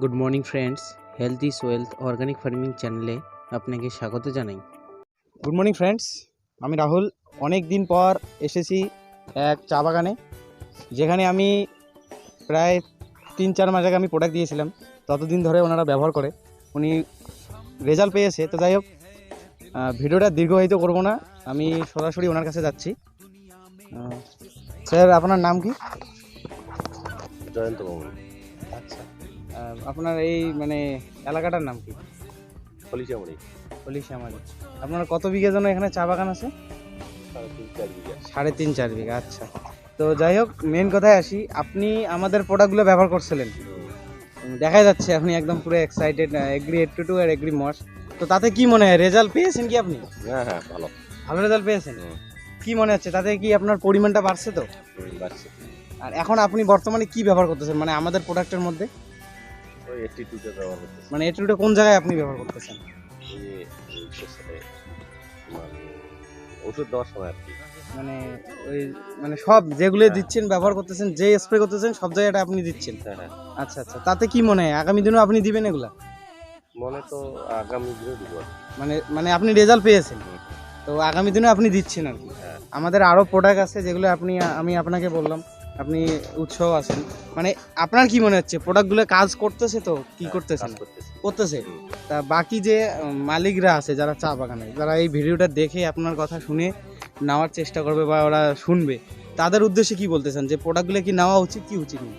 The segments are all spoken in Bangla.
Good morning friends, health is wealth organic farming চ্যানেলে আপনাকে স্বাগত জানাই। গুড মর্নিং ফ্রেন্ডস, আমি রাহুল। অনেক দিন পর এসেছি এক চা বাগানে, যেখানে আমি প্রায় 3-4 মাস আগে আমি প্রোডাক্ট দিয়েছিলাম। ততদিন ধরে ওনারা ব্যবহার করে উনি রেজাল্ট পেয়েছে। তো যাই হোক, ভিডিওটা দীর্ঘায়িত করব না, আমি সরাসরি ওনার কাছে যাচ্ছি। স্যার, আপনার নাম কি? জয়ন্ত। আচ্ছা, আপনার এই এলাকাটার নাম কি? পলিশামড়ি। পলিশামারি। আপনার কত বিঘা জন্য এখানে চা বাগান আছে? 3.5 বিঘা। 3.5-4 বিঘা। আচ্ছা, তো যাই হোক, মেন কথায় আসি। আপনি আমাদের প্রোডাক্টগুলো ব্যবহার করছিলেন, দেখা যাচ্ছে আপনি একদম পুরো এক্সাইটেড। এগ্রি 82 আর এগ্রি মস, তো তাতে কি মনে হয়, রেজাল্ট পেয়েছেন কি আপনি? হ্যাঁ, ভালো ভালো রেজাল্ট পেয়েছেন। কি মনে হচ্ছে, তাতে কি আপনার পরিমাণটা বাড়ছে? তো বাড়ছে। আর এখন আপনি বর্তমানে কি ব্যবহার করতেছেন, আমাদের প্রোডাক্টের মধ্যে? ওই 82টা ব্যবহার করতেছি। 82টা কোন জায়গায় আপনি ব্যবহার করতেছেন? ওষুধ দেওয়ার সময় আর কি, ওই সব যেগুলো দিচ্ছেন, ব্যবহার করতেছেন, যে স্প্রে করতেছেন, সব জায়গাটা আপনি দিচ্ছেন। হ্যাঁ। আচ্ছা আচ্ছা, তাতে কি মনে হয় আগামী দিনেও আপনি দিবেন এগুলা? মনে তো আগামী দিনে দিব। আপনি রেজাল্ট পেয়েছেন, তো আগামী দিনেও আপনি দিচ্ছেন আর কি। হ্যাঁ। আমাদের আরও প্রোডাক্ট আছে যেগুলো আমি আপনাকে বললাম, আপনি উৎসাহ আছেন। আপনার কি মনে হচ্ছে, প্রোডাক্টগুলো কাজ করতেছে? তো কি করতেছে? করতেছে। তা বাকি যে মালিকরা আছে, যারা চা বাগানে, যারা এই ভিডিওটা দেখে আপনার কথা শুনে নেওয়ার চেষ্টা করবে বা ওরা শুনবে, তাদের উদ্দেশ্যে কি বলতেছেন, যে প্রোডাক্টগুলো কি নেওয়া উচিত কি উচিত না?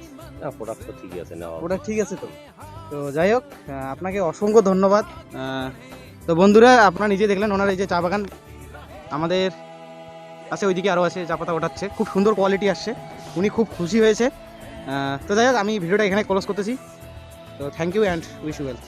প্রোডাক্ট তো ঠিকই আছে, নেওয়া প্রোডাক্ট ঠিক আছে। তো যাই হোক, আপনাকে অসংখ্য ধন্যবাদ। তো বন্ধুরা, আপনারা নিজে দেখলেন ওনার এই যে চা বাগান আমাদের আছে, ওইদিকে আরও আছে, চা পাতা ওঠাচ্ছে, খুব সুন্দর কোয়ালিটি আসছে, উনি খুব খুশি হয়েছে। তো যাই হোক, আমি ভিডিওটা এখানে ক্লোজ করতেছি। তো thank you and wish you well.